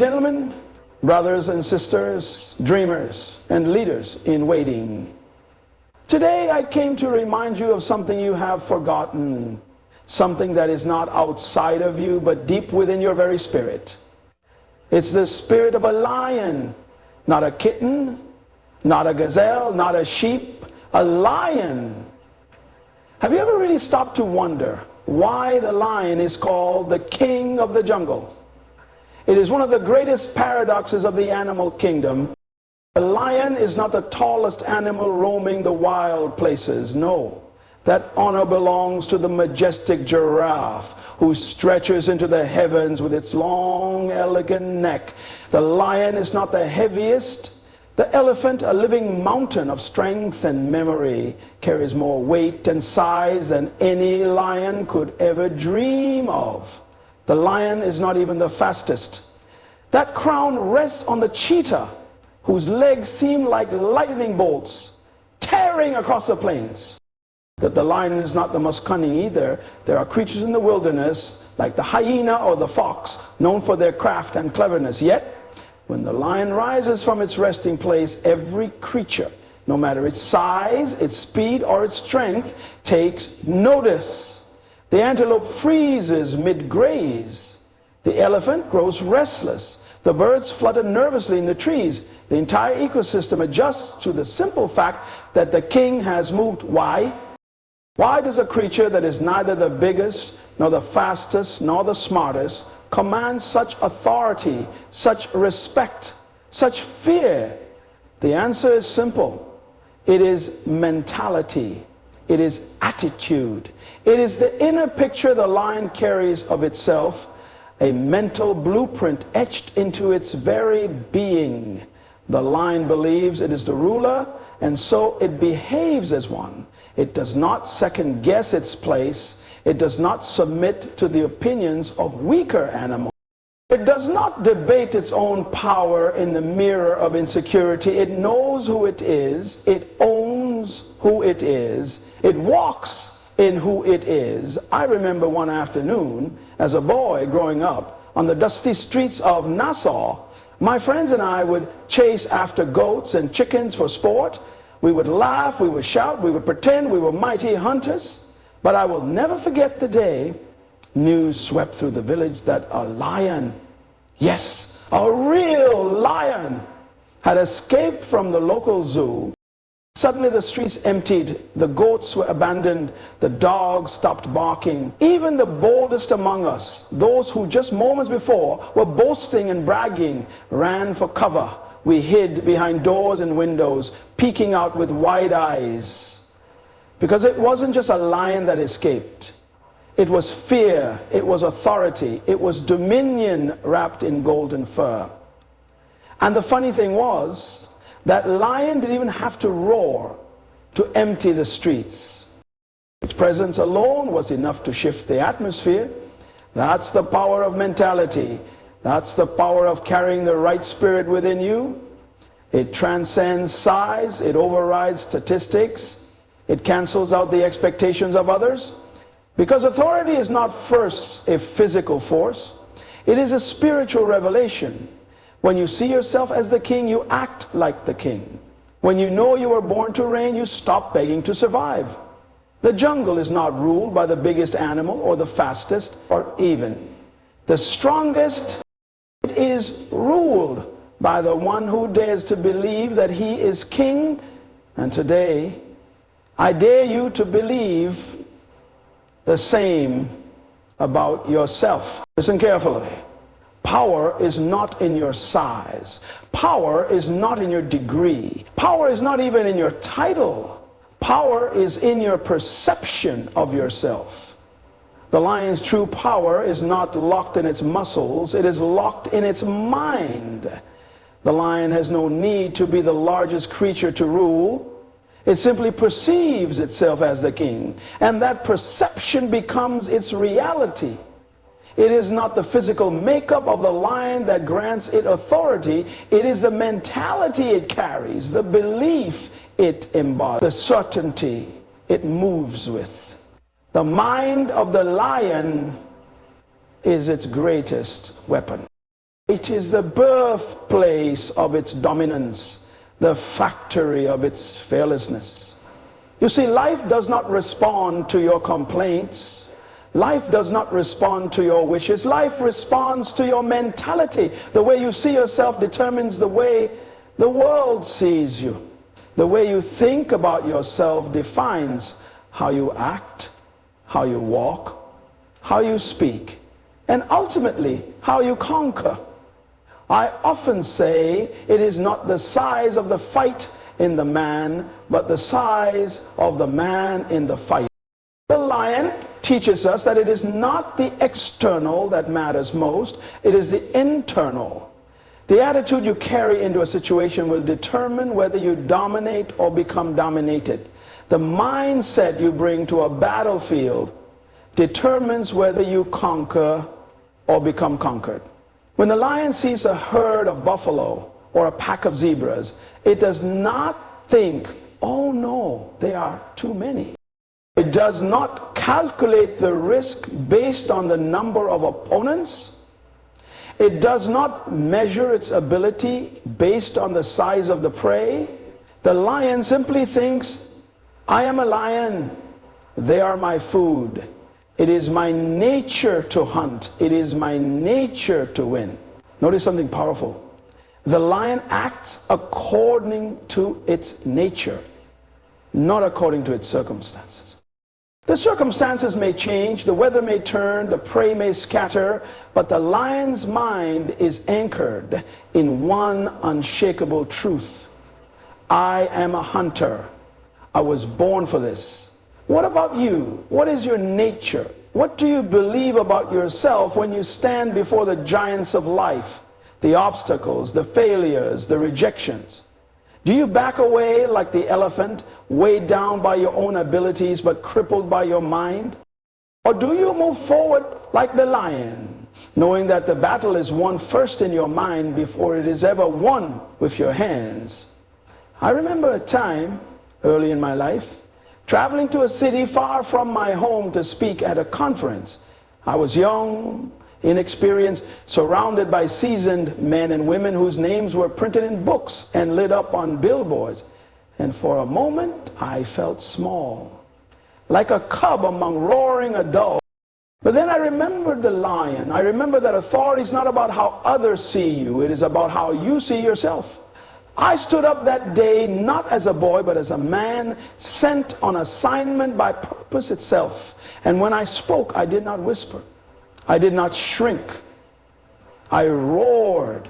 gentlemen, brothers and sisters, dreamers and leaders in waiting, today I came to remind you of something you have forgotten, something that is not outside of you but deep within your very spirit. It's the spirit of a lion, not a kitten, not a gazelle, not a sheep, a lion. Have you ever really stopped to wonder why the lion is called the king of the jungle? It is one of the greatest paradoxes of the animal kingdom. The lion is not the tallest animal roaming the wild places. No, that honor belongs to the majestic giraffe, who stretches into the heavens with its long, elegant neck. The lion is not the heaviest. The elephant, a living mountain of strength and memory, carries more weight and size than any lion could ever dream of. The lion is not even the fastest. That crown rests on the cheetah, whose legs seem like lightning bolts tearing across the plains. That the lion is not the most cunning either. There are creatures in the wilderness, like the hyena or the fox, known for their craft and cleverness. Yet, when the lion rises from its resting place, every creature, no matter its size, its speed, or its strength, takes notice. The antelope freezes mid-graze. The elephant grows restless. The birds flutter nervously in the trees. The entire ecosystem adjusts to the simple fact that the king has moved. Why? Why does a creature that is neither the biggest, nor the fastest, nor the smartest command such authority, such respect, such fear? The answer is simple. It is mentality. It is attitude. It is the inner picture the lion carries of itself, a mental blueprint etched into its very being. The lion believes it is the ruler, and so it behaves as one. It does not second guess its place. It does not submit to the opinions of weaker animals. It does not debate its own power in the mirror of insecurity. It knows who it is. It owns who it is. It walks in who it is. I remember one afternoon as a boy growing up on the dusty streets of Nassau, my friends and I would chase after goats and chickens for sport. We would laugh, we would shout, we would pretend we were mighty hunters. But I will never forget the day news swept through the village that a lion, yes, a real lion, had escaped from the local zoo. Suddenly the streets emptied, the goats were abandoned, the dogs stopped barking. Even the boldest among us, those who just moments before were boasting and bragging, ran for cover. We hid behind doors and windows, peeking out with wide eyes. Because it wasn't just a lion that escaped. It was fear, it was authority, it was dominion wrapped in golden fur. And the funny thing was, that lion didn't even have to roar to empty the streets. Its presence alone was enough to shift the atmosphere. That's the power of mentality. That's the power of carrying the right spirit within you. It transcends size. It overrides statistics. It cancels out the expectations of others. Because authority is not first a physical force. It is a spiritual revelation. When you see yourself as the king, you act like the king. When you know you were born to reign, you stop begging to survive. The jungle is not ruled by the biggest animal or the fastest or even the strongest. It is ruled by the one who dares to believe that he is king. And today, I dare you to believe the same about yourself. Listen carefully. Power is not in your size. Power is not in your degree. Power is not even in your title. Power is in your perception of yourself. The lion's true power is not locked in its muscles. It is locked in its mind. The lion has no need to be the largest creature to rule. It simply perceives itself as the king. And that perception becomes its reality. It is not the physical makeup of the lion that grants it authority. It is the mentality it carries, the belief it embodies, the certainty it moves with. The mind of the lion is its greatest weapon. It is the birthplace of its dominance, the factory of its fearlessness. You see, life does not respond to your complaints. Life does not respond to your wishes. Life responds to your mentality. The way you see yourself determines the way the world sees you. The way you think about yourself defines how you act, how you walk, how you speak, and ultimately how you conquer. I often say it is not the size of the fight in the man, but the size of the man in the fight. The lion teaches us that it is not the external that matters most, it is the internal. The attitude you carry into a situation will determine whether you dominate or become dominated. The mindset you bring to a battlefield determines whether you conquer or become conquered. When the lion sees a herd of buffalo or a pack of zebras, it does not think, oh no, they are too many. It does not calculate the risk based on the number of opponents. It does not measure its ability based on the size of the prey. The lion simply thinks, I am a lion. They are my food. It is my nature to hunt. It is my nature to win. Notice something powerful. The lion acts according to its nature, not according to its circumstances. The circumstances may change, the weather may turn, the prey may scatter, but the lion's mind is anchored in one unshakable truth. I am a hunter. I was born for this. What about you? What is your nature? What do you believe about yourself when you stand before the giants of life, the obstacles, the failures, the rejections? Do you back away like the elephant, weighed down by your own abilities but crippled by your mind? Or do you move forward like the lion, knowing that the battle is won first in your mind before it is ever won with your hands? I remember a time early in my life, traveling to a city far from my home to speak at a conference. I was young, inexperienced, surrounded by seasoned men and women whose names were printed in books and lit up on billboards. And for a moment, I felt small, like a cub among roaring adults. But then I remembered the lion. I remembered that authority is not about how others see you. It is about how you see yourself. I stood up that day not as a boy, but as a man sent on assignment by purpose itself. And when I spoke, I did not whisper. I did not shrink. I roared.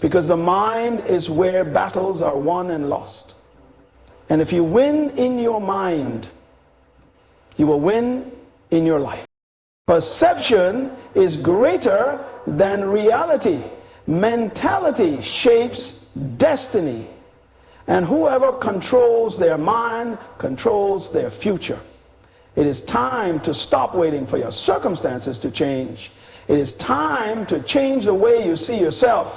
Because the mind is where battles are won and lost. And if you win in your mind, you will win in your life. Perception is greater than reality. Mentality shapes destiny, and whoever controls their mind controls their future. It is time to stop waiting for your circumstances to change. It is time to change the way you see yourself,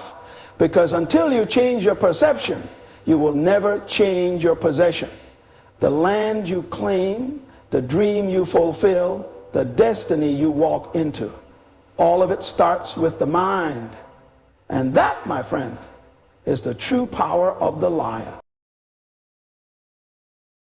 because until you change your perception, you will never change your possession. The land you claim, the dream you fulfill, the destiny you walk into, all of it starts with the mind. And that, my friend, is the true power of the liar.